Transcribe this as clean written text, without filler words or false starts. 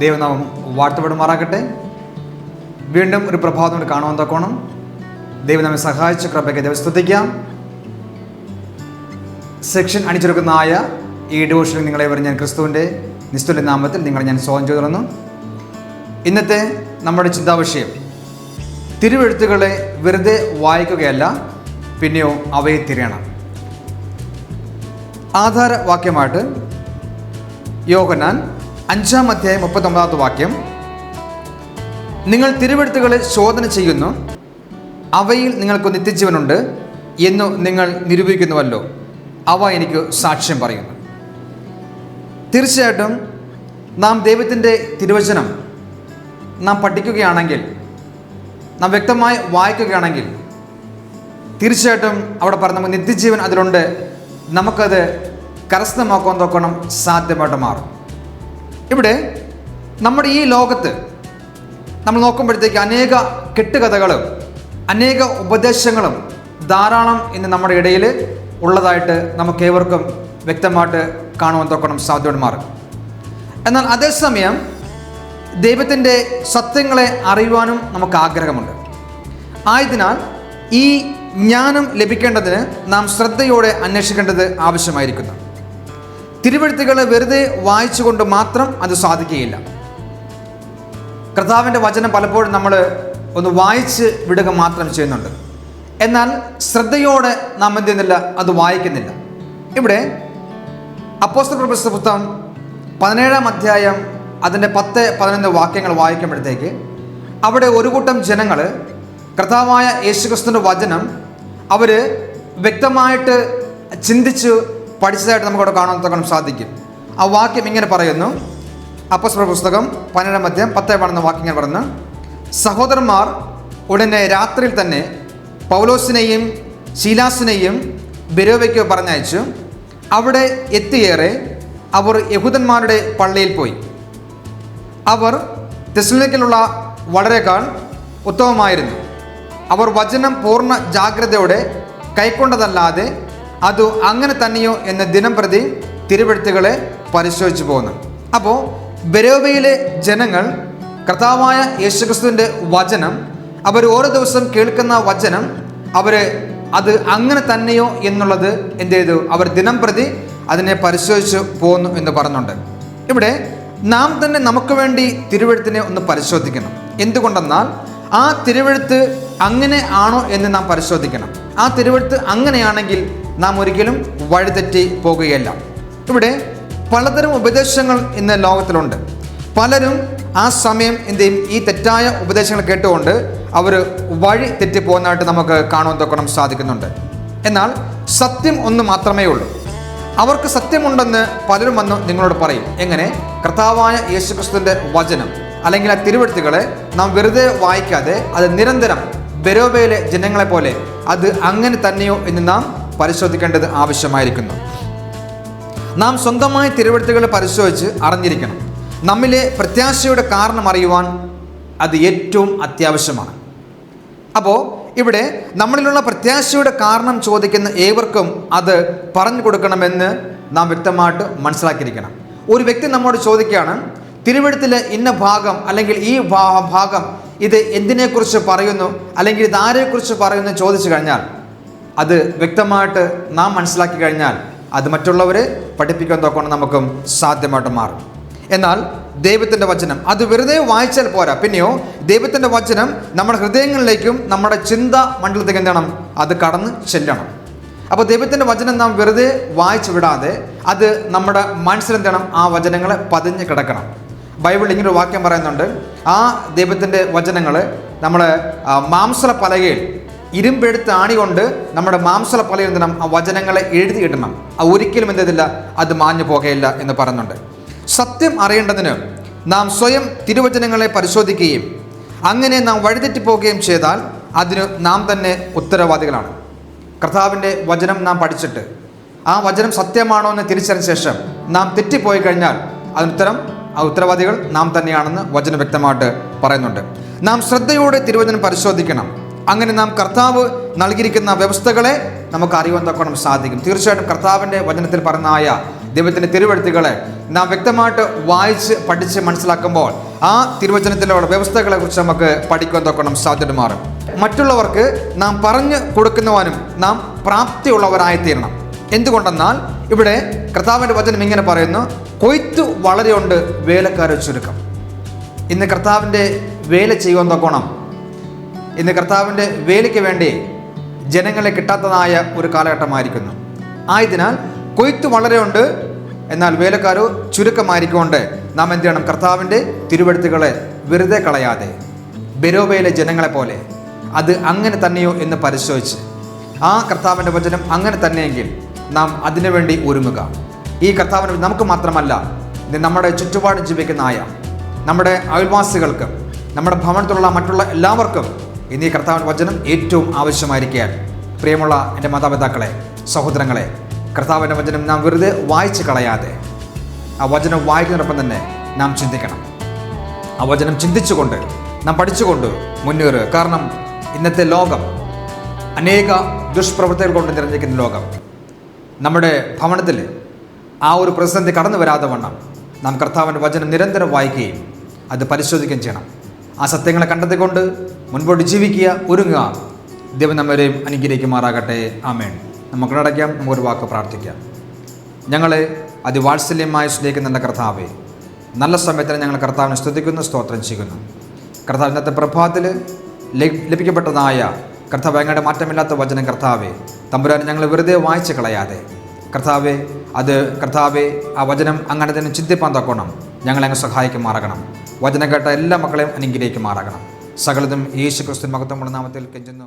ദൈവനാമം വാഴ്ത്തപ്പെടുമാറാകട്ടെ. വീണ്ടും ഒരു പ്രഭാതം കൊണ്ട് കാണുവാൻ തക്കോണം ദൈവം നമ്മെ സഹായിച്ച കൃപയ്ക്ക് ദൈവം സ്തുതിക്കാം. സെക്ഷൻ അണിച്ചെടുക്കുന്നതായ ഈ ഡിവോഷനിൽ നിങ്ങളെ വരെ ഞാൻ ക്രിസ്തുവിൻ്റെ നിസ്തുല്യ നാമത്തിൽ നിങ്ങളെ ഞാൻ സ്വാഗതം ചെയ്തു തരുന്നു. ഇന്നത്തെ നമ്മുടെ ചിന്താവിഷയം തിരുവെഴുത്തുകളെ വെറുതെ വായിക്കുകയല്ല, പിന്നെയോ അവയെ തിരയണം. ആധാരവാക്യമായിട്ട് യോഹന്നാൻ 5-ാം അധ്യായം 39-ാമത്തെ വാക്യം, നിങ്ങൾ തിരുവെഴുത്തുകളെ ശോധന ചെയ്യുന്നു, അവയിൽ നിങ്ങൾക്ക് നിത്യജീവനുണ്ട് എന്നു നിങ്ങൾ നിരൂപിക്കുന്നുവല്ലോ, അവ എനിക്ക് സാക്ഷ്യം പറയുന്നു. തീർച്ചയായിട്ടും നാം ദൈവത്തിൻ്റെ തിരുവചനം നാം പഠിക്കുകയാണെങ്കിൽ, നാം വ്യക്തമായി വായിക്കുകയാണെങ്കിൽ, തീർച്ചയായിട്ടും അവിടെ പറഞ്ഞ നിത്യജീവൻ അതിലുണ്ട്, നമുക്കത് കരസ്ഥമാക്കാൻ നോക്കണം സാധ്യമായിട്ട് മാറും. ഇവിടെ നമ്മുടെ ഈ ലോകത്ത് നമ്മൾ നോക്കുമ്പോഴത്തേക്ക് അനേക കെട്ടുകഥകളും അനേക ഉപദേശങ്ങളും ധാരാളം ഇന്ന് നമ്മുടെ ഇടയിൽ ഉള്ളതായിട്ട് നമുക്ക് ഏവർക്കും വ്യക്തമായിട്ട് കാണുവാൻ നോക്കണം സാധ്യമായിട്ട് മാറും. എന്നാൽ അതേസമയം ദൈവത്തിൻ്റെ സത്യങ്ങളെ അറിയുവാനും നമുക്ക് ആഗ്രഹമുണ്ട്. ആയതിനാൽ ഈ ജ്ഞാനം ലഭിക്കേണ്ടതിന് നാം ശ്രദ്ധയോടെ അന്വേഷിക്കേണ്ടത് ആവശ്യമായിരിക്കുന്നു. തിരുവെഴുത്തുകളെ വെറുതെ വായിച്ചുകൊണ്ട് മാത്രം അത് സാധിക്കുകയില്ല. കർത്താവിൻ്റെ വചനം പലപ്പോഴും നമ്മൾ ഒന്ന് വായിച്ച് വിടുക മാത്രം ചെയ്യുന്നുണ്ട്, എന്നാൽ ശ്രദ്ധയോടെ നാം എന്ത് ചെയ്യുന്നില്ല, അത് വായിക്കുന്നില്ല. ഇവിടെ അപ്പോസ്തലപ്രവൃത്തി പുസ്തകം 17-ാം അധ്യായം അതിൻ്റെ 10-11 വാക്യങ്ങൾ വായിക്കുമ്പോഴത്തേക്ക് അവിടെ ഒരു കൂട്ടം ജനങ്ങൾ കർത്താവായ യേശുക്രിസ്തുവിൻ്റെ വചനം അവർ വ്യക്തമായിട്ട് ചിന്തിച്ച് പഠിച്ചതായിട്ട് നമുക്കവിടെ കാണാൻ സാധിക്കും. ആ വാക്യം ഇങ്ങനെ പറയുന്നു. അപ്പോസ്തലപ്രവൃത്തി പുസ്തകം 17-ാം അധ്യായം 10-11 വാക്യങ്ങൾ പറയുന്നു, സഹോദരന്മാർ ഉടനെ രാത്രിയിൽ തന്നെ പൗലോസിനെയും ശീലാസിനെയും ബെരോവയ്ക്ക് പറഞ്ഞയച്ചു. അവിടെ എത്തിയേറെ അവർ യഹൂദന്മാരുടെ പള്ളിയിൽ പോയി. അവർ തെസ്സലോനിക്കയിലുള്ള വളരെക്കാൾ ഉത്തമമായിരുന്നു. അവർ വചനം പൂർണ്ണ ജാഗ്രതയോടെ കൈക്കൊണ്ടതല്ലാതെ അത് അങ്ങനെ തന്നെയോ എന്ന ദിനം പ്രതി തിരുവെഴുത്തുകളെ പരിശോധിച്ചു പോകുന്നു. അപ്പോൾ ബെരോവയിലെ ജനങ്ങൾ കർത്താവായ യേശുക്രിസ്തുവിൻ്റെ വചനം അവർ ഓരോ ദിവസം കേൾക്കുന്ന വചനം അത് അങ്ങനെ തന്നെയോ എന്നുള്ളത് എന്ത് ചെയ്തു, അവർ ദിനം പ്രതി അതിനെ പരിശോധിച്ച് പോകുന്നു എന്ന് പറഞ്ഞുണ്ട്. ഇവിടെ നാം തന്നെ നമുക്ക് വേണ്ടി തിരുവെഴുത്തിനെ ഒന്ന് പരിശോധിക്കണം. എന്തുകൊണ്ടെന്നാൽ ആ തിരുവെഴുത്ത് അങ്ങനെ ആണോ എന്ന് നാം പരിശോധിക്കണം. ആ തിരുവെഴുത്ത് അങ്ങനെയാണെങ്കിൽ നാം ഒരിക്കലും വഴിതെറ്റി പോകുകയല്ല. ഇവിടെ പലതരം ഉപദേശങ്ങൾ ഇന്ന് ലോകത്തിലുണ്ട്. പലരും ആ സമയം എന്ത് ചെയ്യും, ഈ തെറ്റായ ഉപദേശങ്ങൾ കേട്ടുകൊണ്ട് അവർ വഴി തെറ്റിപ്പോകുന്നതായിട്ട് നമുക്ക് കാണുവാൻ തൊക്കണം സാധിക്കുന്നുണ്ട്. എന്നാൽ സത്യം ഒന്ന് മാത്രമേ ഉള്ളൂ. അവർക്ക് സത്യമുണ്ടെന്ന് പലരും വന്ന് നിങ്ങളോട് പറയും. എങ്ങനെ? കർത്താവായ യേശുക്രിസ്തുവിൻ്റെ വചനം അല്ലെങ്കിൽ ആ തിരുവെഴുത്തുകളെ നാം വെറുതെ വായിക്കാതെ അത് നിരന്തരം ബെരോവയിലെ ജനങ്ങളെ പോലെ അത് അങ്ങനെ തന്നെയോ എന്ന് നാം പരിശോധിക്കേണ്ടത് ആവശ്യമായിരിക്കുന്നു. നാം സ്വന്തമായി തിരുവെഴുത്തുകൾ പരിശോധിച്ച് അറിഞ്ഞിരിക്കണം. നമ്മിലെ പ്രത്യാശയുടെ കാരണം അറിയുവാൻ അത് ഏറ്റവും അത്യാവശ്യമാണ്. അപ്പോൾ ഇവിടെ നമ്മളിലുള്ള പ്രത്യാശയുടെ കാരണം ചോദിക്കുന്ന ഏവർക്കും അത് പറഞ്ഞു കൊടുക്കണമെന്ന് നാം വ്യക്തമായിട്ട് മനസ്സിലാക്കിയിരിക്കണം. ഒരു വ്യക്തി നമ്മോട് ചോദിക്കുകയാണ്, തിരുവെഴുത്തിലെ ഇന്ന ഭാഗം അല്ലെങ്കിൽ ഈ ഭാഗം ഇത് എന്തിനെക്കുറിച്ച് പറയുന്നു അല്ലെങ്കിൽ ഇത് ആരെക്കുറിച്ച് പറയുന്നു ചോദിച്ചു കഴിഞ്ഞാൽ അത് വ്യക്തമായിട്ട് നാം മനസ്സിലാക്കി കഴിഞ്ഞാൽ അത് മറ്റുള്ളവരെ പഠിപ്പിക്കാൻ തൊക്കണം നമുക്കും സാധ്യമായിട്ട് മാറും. എന്നാൽ ദൈവത്തിൻ്റെ വചനം അത് വെറുതെ വായിച്ചാൽ പോരാ, പിന്നെയോ ദൈവത്തിൻ്റെ വചനം നമ്മുടെ ഹൃദയങ്ങളിലേക്കും നമ്മുടെ ചിന്താ മണ്ഡലത്തേക്ക് എന്താണ്, അത് കടന്ന് ചെല്ലണം. അപ്പോൾ ദൈവത്തിൻ്റെ വചനം നാം വെറുതെ വായിച്ചു വിടാതെ അത് നമ്മുടെ മനസ്സിലെന്തണം, ആ വചനങ്ങളെ പതിഞ്ഞ് കിടക്കണം. ബൈബിളിൽ ഇങ്ങനൊരു വാക്യം പറയുന്നുണ്ട്, ആ ദൈവത്തിൻ്റെ വചനങ്ങൾ നമ്മുടെ മാംസള പലകയിൽ ഇരുമ്പെടുത്ത് ആണികൊണ്ട് നമ്മുടെ മാംസള പലകയിൽ എന്തിനം, ആ വചനങ്ങളെ എഴുതിയിടണം. ഒരിക്കലും എന്തില്ല, അത് മാഞ്ഞു പോകുകയില്ല എന്ന് പറയുന്നുണ്ട്. സത്യം അറിയേണ്ടതിന് നാം സ്വയം തിരുവചനങ്ങളെ പരിശോധിക്കുകയും അങ്ങനെ നാം വഴിതെറ്റിപ്പോവുകയും ചെയ്താൽ അതിന് നാം തന്നെ ഉത്തരവാദികളാണ്. കർത്താവിൻ്റെ വചനം നാം പഠിച്ചിട്ട് ആ വചനം സത്യമാണോ എന്ന് തിരിച്ചറിഞ്ഞ ശേഷം നാം തെറ്റിപ്പോയി കഴിഞ്ഞാൽ ആ ഉത്തരവാദികൾ നാം തന്നെയാണെന്ന് വചനം വ്യക്തമായിട്ട് പറയുന്നുണ്ട്. നാം ശ്രദ്ധയോടെ തിരുവചനം പരിശോധിക്കണം. അങ്ങനെ നാം കർത്താവ് നൽകിയിരിക്കുന്ന വ്യവസ്ഥകളെ നമുക്ക് അറിയുവാൻ തൊക്കണം സാധിക്കും. തീർച്ചയായിട്ടും കർത്താവിൻ്റെ വചനത്തിൽ പറഞ്ഞായ ദൈവത്തിൻ്റെ തിരുവെഴുത്തുകളെ നാം വ്യക്തമായിട്ട് വായിച്ച് പഠിച്ച് മനസ്സിലാക്കുമ്പോൾ ആ തിരുവചനത്തിലുള്ള വ്യവസ്ഥകളെ കുറിച്ച് നമുക്ക് പഠിക്കാൻ തൊക്കണം സാധ്യത മാറും. മറ്റുള്ളവർക്ക് നാം പറഞ്ഞു കൊടുക്കുന്നവനും നാം പ്രാപ്തിയുള്ളവരായിത്തീരണം. എന്തുകൊണ്ടെന്നാൽ ഇവിടെ കർത്താവിൻ്റെ വചനം ഇങ്ങനെ പറയുന്നു, കൊയ്ത്തു വളരെയുണ്ട്, വേലക്കാരെ ചുരുക്കം. ഇന്ന് കർത്താവിൻ്റെ വേല ചെയ്യുവാൻ തൊക്കണം. ഇന്ന് കർത്താവിൻ്റെ വേലയ്ക്ക് വേണ്ടി ജനങ്ങളെ കിട്ടാത്തതായ ഒരു കാലഘട്ടമായിരിക്കുന്നു. ആയതിനാൽ കൊയ്ത്ത് വളരെയുണ്ട്, എന്നാൽ വേലക്കാരോ ചുരുക്കമായിരിക്കൊണ്ട് നാം എന്ത് ചെയ്യണം? കർത്താവിൻ്റെ തിരുവെഴുത്തുകളെ വെറുതെ കളയാതെ ബെരോബയിലെ ജനങ്ങളെ പോലെ അത് അങ്ങനെ തന്നെയോ എന്ന് പരിശോധിച്ച് ആ കർത്താവിൻ്റെ വചനം അങ്ങനെ തന്നെയെങ്കിൽ നാം അതിനുവേണ്ടി ഒരുങ്ങുക. ഈ കർത്താവിന് നമുക്ക് മാത്രമല്ല, നമ്മുടെ ചുറ്റുപാടും ജീവിക്കുന്നതായ നമ്മുടെ അയൽവാസികൾക്കും നമ്മുടെ ഭവനത്തിലുള്ള മറ്റുള്ള എല്ലാവർക്കും ഇന്ന് ഈ കർത്താവിൻ്റെ വചനം ഏറ്റവും ആവശ്യമായിരിക്കാൻ. പ്രിയമുള്ള എൻ്റെ മാതാപിതാക്കളെ, സഹോദരങ്ങളെ, കർത്താവിൻ്റെ വചനം നാം വെറുതെ വായിച്ച് കളയാതെ ആ വചനം വായിക്കുന്നതിനൊപ്പം തന്നെ നാം ചിന്തിക്കണം. ആ വചനം ചിന്തിച്ചുകൊണ്ട് നാം പഠിച്ചുകൊണ്ട് മുന്നേറുക. കാരണം ഇന്നത്തെ ലോകം അനേക ദുഷ്പ്രവൃത്തികൾ കൊണ്ട് നിറഞ്ഞിരിക്കുന്ന ലോകം. നമ്മുടെ ഭവനത്തിൽ ആ ഒരു പ്രതിസന്ധി കടന്നു വരാതെ വണ്ണം നാം കർത്താവിൻ്റെ വചനം നിരന്തരം വായിക്കുകയും അത് പരിശോധിക്കുകയും ചെയ്യണം. ആ സത്യങ്ങളെ കണ്ടെത്തിക്കൊണ്ട് മുൻപോട്ട് ജീവിക്കുക, ഒരുങ്ങുക. ദൈവം നമ്മരെയും അനുഗ്രഹിക്കുമാറാകട്ടെ. ആമേൻ. നമുക്കടയ്ക്കാം, നമുക്കൊരു വാക്ക് പ്രാർത്ഥിക്കാം. ഞങ്ങളെ അതിവാത്സല്യമായി സ്നേഹിക്കുന്ന കർത്താവേ, നല്ല സമയത്തിന് ഞങ്ങൾ കർത്താവിനെ സ്തുതിക്കുന്നു, സ്തോത്രം ചെയ്യുന്നു. കർത്താവ് ഇന്നത്തെ പ്രഭാതത്തിൽ ലഭിക്കപ്പെട്ടതായ കർത്താവ് ഞങ്ങളുടെ മാറ്റമില്ലാത്ത വചനം കർത്താവേ തമ്പുരാൻ ഞങ്ങൾ വെറുതെ വായിച്ച് കളയാതെ കർത്താവെ ആ വചനം അങ്ങനെ തന്നെ ചിന്തിപ്പാൻ തക്കോണം ഞങ്ങളങ്ങ് സഹായിക്കുമാറാകണം. വചനം കേട്ട എല്ലാ മക്കളെയും അനുഗ്രഹിക്കുമാറാകണം. സകലതും യേശു ക്രിസ്തു മഹത്വമുള്ള നാമത്തിൽ കെഞ്ചുന്നു.